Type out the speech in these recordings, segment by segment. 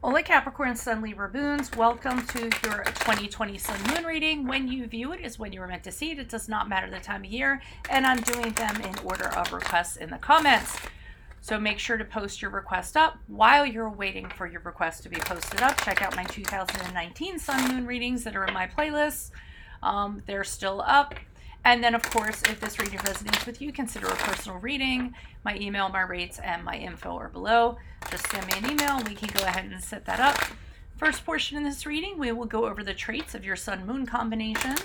Hola Capricorn, Sun, Libra, Moons. Welcome to your 2020 Sun Moon reading. When you view it is when you were meant to see it. It does not matter the time of year, and I'm doing them in order of requests in the comments. So make sure to post your request up. While you're waiting for your request to be posted up, check out my 2019 Sun Moon readings that are in my playlist. They're still up. And then, of course, if this reading resonates with you, consider a personal reading. My email, my rates, and my info are below. Just send me an email. We can go ahead and set that up. First portion in this reading, we will go over the traits of your Sun-Moon combination.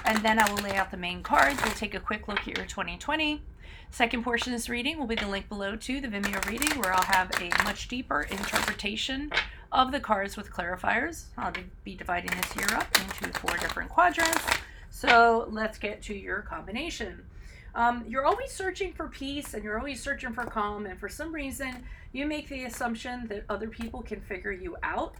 And then I will lay out the main cards. We'll take a quick look at your 2020. Second portion of this reading will be the link below to the Vimeo reading, where I'll have a much deeper interpretation of the cards with clarifiers. I'll be dividing this year up into 4 different quadrants. So let's get to your combination. You're always searching for peace and you're always searching for calm, and for some reason you make the assumption that other people can figure you out.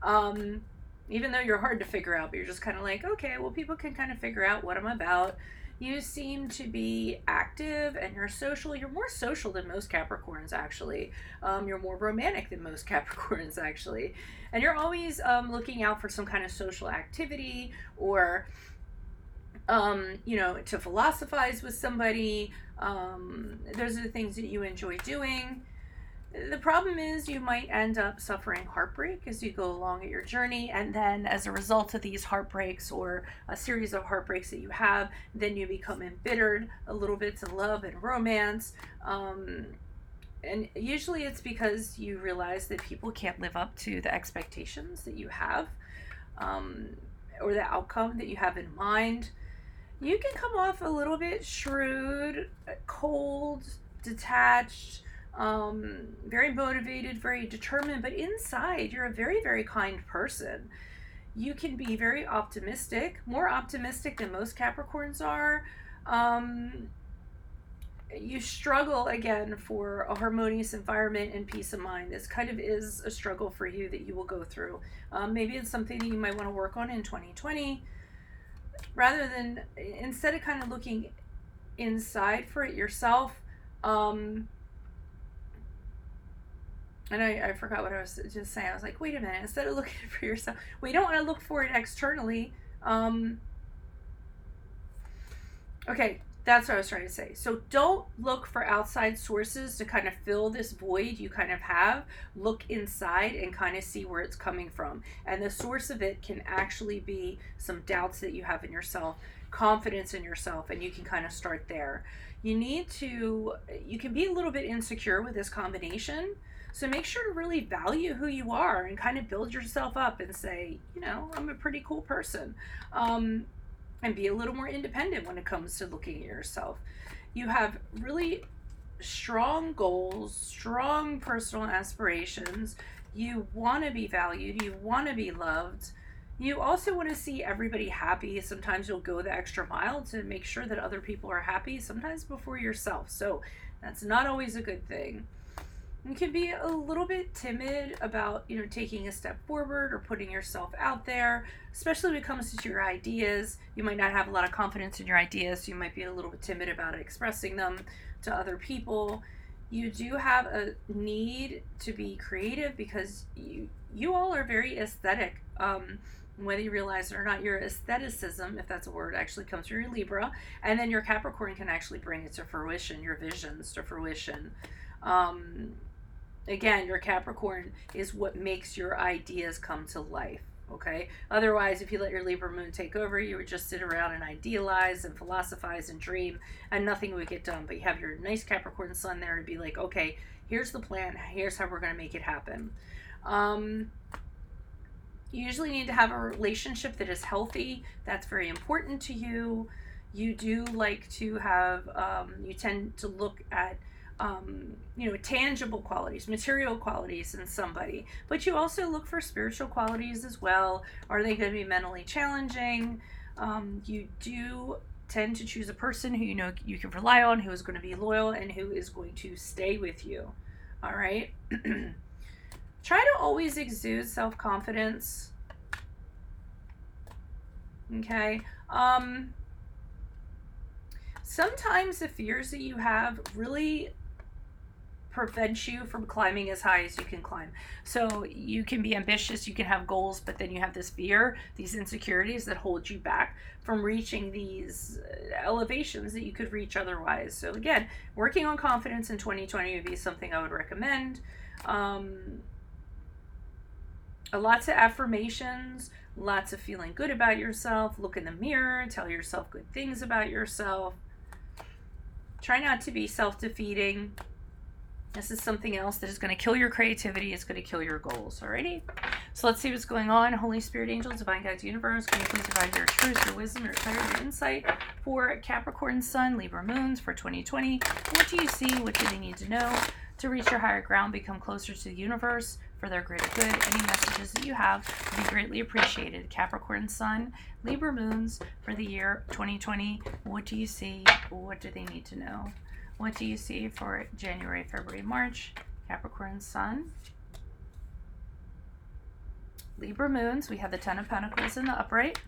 Even though you're hard to figure out, but you're just kind of like, okay, well, people can kind of figure out what I'm about. You seem to be active and you're social. You're more social than most Capricorns, actually. You're more romantic than most Capricorns, actually. And you're always looking out for some kind of social activity, or to philosophize with somebody. Those are the things that you enjoy doing. The problem is you might end up suffering heartbreak as you go along at your journey, and then as a result of these heartbreaks, or a series of heartbreaks that you have, then you become embittered a little bit to love and romance. And usually it's because you realize that people can't live up to the expectations that you have, or the outcome that you have in mind. You can come off a little bit shrewd, cold, detached, very motivated, very determined, but inside you're a very, very kind person. You can be very optimistic, more optimistic than most Capricorns are. You struggle again for a harmonious environment and peace of mind. This kind of is a struggle for you that you will go through. Maybe it's something that you might want to work on in 2020. Rather than, instead of kind of looking inside for it yourself, and I forgot what I was just saying. I was like, wait a minute, instead of looking for yourself, well, you don't want to look for it externally. Okay, that's what I was trying to say. So don't look for outside sources to kind of fill this void you kind of have. Look inside and kind of see where it's coming from. And the source of it can actually be some doubts that you have in yourself, confidence in yourself, and you can kind of start there. You can be a little bit insecure with this combination. So make sure to really value who you are and kind of build yourself up and say, I'm a pretty cool person. And be a little more independent when it comes to looking at yourself. You have really strong goals, strong personal aspirations. You want to be valued. You want to be loved. You also want to see everybody happy. Sometimes you'll go the extra mile to make sure that other people are happy, sometimes before yourself. So that's not always a good thing. You can be a little bit timid about, taking a step forward or putting yourself out there, especially when it comes to your ideas. You might not have a lot of confidence in your ideas, so you might be a little bit timid about expressing them to other people. You do have a need to be creative because you all are very aesthetic. Whether you realize it or not, your aestheticism, if that's a word, actually comes from your Libra, and then your Capricorn can actually bring it to fruition, your visions to fruition. Again, your Capricorn is what makes your ideas come to life, okay? Otherwise, if you let your Libra moon take over, you would just sit around and idealize and philosophize and dream, and nothing would get done. But you have your nice Capricorn sun there to be like, okay, here's the plan. Here's how we're going to make it happen. You usually need to have a relationship that is healthy. That's very important to you. You do like to have, you tend to look at tangible qualities, material qualities in somebody, but you also look for spiritual qualities as well. Are they going to be mentally challenging? You do tend to choose a person who you can rely on, who is going to be loyal, and who is going to stay with you. All right. Try to always exude self-confidence. Okay. Sometimes the fears that you have really prevents you from climbing as high as you can climb. So you can be ambitious, you can have goals, but then you have this fear, these insecurities that hold you back from reaching these elevations that you could reach otherwise. So again, working on confidence in 2020 would be something I would recommend. Lots of affirmations, lots of feeling good about yourself. Look in the mirror, tell yourself good things about yourself. Try not to be self-defeating. This is something else that is going to kill your creativity. It's going to kill your goals. Alrighty? So let's see what's going on. Holy Spirit, angels, divine guides, universe, can you please provide your truth, your wisdom, your clarity, your insight for Capricorn Sun, Libra Moons for 2020? What do you see? What do they need to know to reach your higher ground, become closer to the universe for their greater good? Any messages that you have would be greatly appreciated. Capricorn Sun, Libra Moons for the year 2020. What do you see? What do they need to know? What do you see for January, February, March? Capricorn Sun, Libra Moons. We have the Ten of Pentacles in the upright.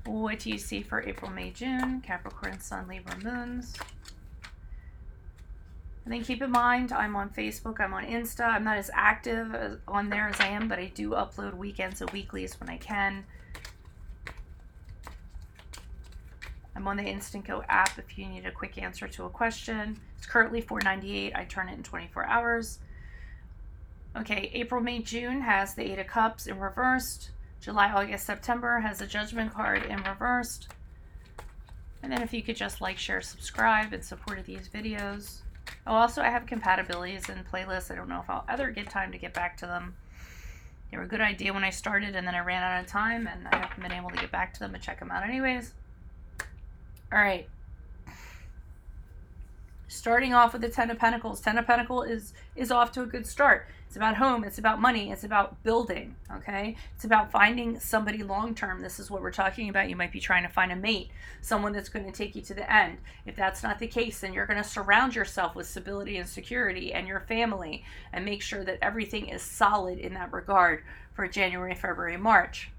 What do you see for April, May, June? Capricorn Sun, Libra Moons. And then keep in mind, I'm on Facebook, I'm on Insta. I'm not as active on there as I am, but I do upload weekends and weeklies when I can. I'm on the Instant Go app if you need a quick answer to a question. It's currently $4.98. I turn it in 24 hours. Okay, April, May, June has the Eight of Cups in reversed. July, August, September has the Judgment card in reversed. And then if you could just like, share, subscribe in support of these videos. Oh, also, I have compatibilities and playlists. I don't know if I'll ever get time to get back to them. They were a good idea when I started, and then I ran out of time, and I haven't been able to get back to them and check them out anyways. All right. Starting off with the Ten of Pentacles. Ten of Pentacles is off to a good start. It's about home. It's about money. It's about building, okay? It's about finding somebody long-term. This is what we're talking about. You might be trying to find a mate, someone that's going to take you to the end. If that's not the case, then you're going to surround yourself with stability and security and your family and make sure that everything is solid in that regard for January, February, March.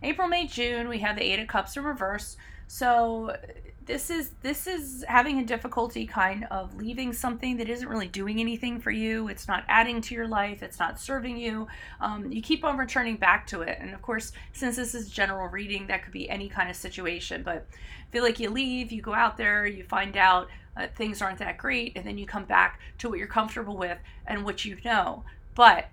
April, May, June, we have the Eight of Cups in reverse. So this is having a difficulty kind of leaving something that isn't really doing anything for you. It's not adding to your life. It's not serving you. You keep on returning back to it. And of course, since this is general reading, that could be any kind of situation. But I feel like you leave, you go out there, you find out things aren't that great, and then you come back to what you're comfortable with and what you know. But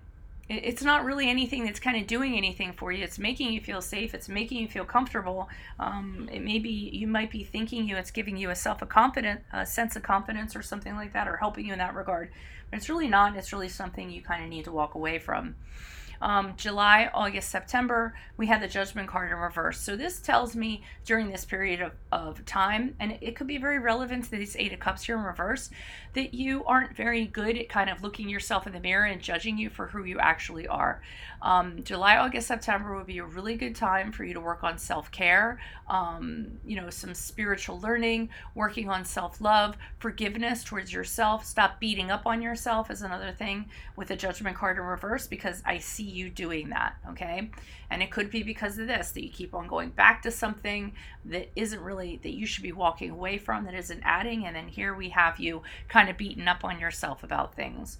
it's not really anything that's kind of doing anything for you. It's making you feel safe. It's making you feel comfortable. It may be, you might be thinking it's giving you a sense of confidence or something like that, or helping you in that regard. But it's really not. It's really something you kind of need to walk away from. July, August, September, we had the Judgment card in reverse. So this tells me during this period of time, and it could be very relevant to these Eight of Cups here in reverse, that you aren't very good at kind of looking yourself in the mirror and judging you for who you actually are. July, August, September would be a really good time for you to work on self-care, some spiritual learning, working on self-love, forgiveness towards yourself. Stop beating up on yourself is another thing with the Judgment card in reverse, because I see you doing that, okay? And it could be because of this, that you keep on going back to something that isn't really, that you should be walking away from, that isn't adding, and then here we have you kind of beating up on yourself about things.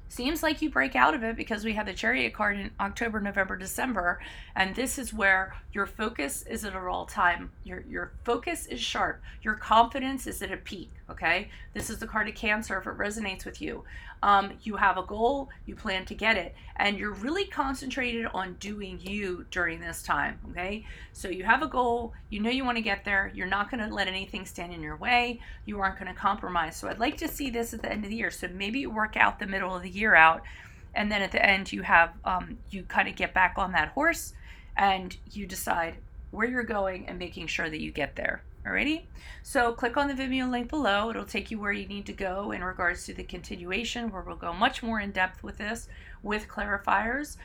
Seems like you break out of it because we have the Chariot card in October, November, December, and this is where your focus is at an all-time. Your focus is sharp. Your confidence is at a peak, okay? This is the card of Cancer if it resonates with you. You have a goal, you plan to get it, and you're really concentrated on doing you during this time, okay? So you have a goal, you know you want to get there, you're not going to let anything stand in your way, you aren't going to compromise. So I'd like to see this at the end of the year. So maybe you work out the middle of the year out, and then at the end you have, you kind of get back on that horse, and you decide where you're going and making sure that you get there. Alrighty, so click on the Vimeo link below. It'll take you where you need to go in regards to the continuation, where we'll go much more in depth with this, with clarifiers.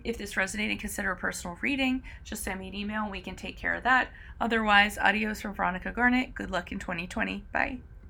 If this resonated, consider a personal reading. Just send me an email and we can take care of that. Otherwise, adios from Veronica Garnett. Good luck in 2020. Bye.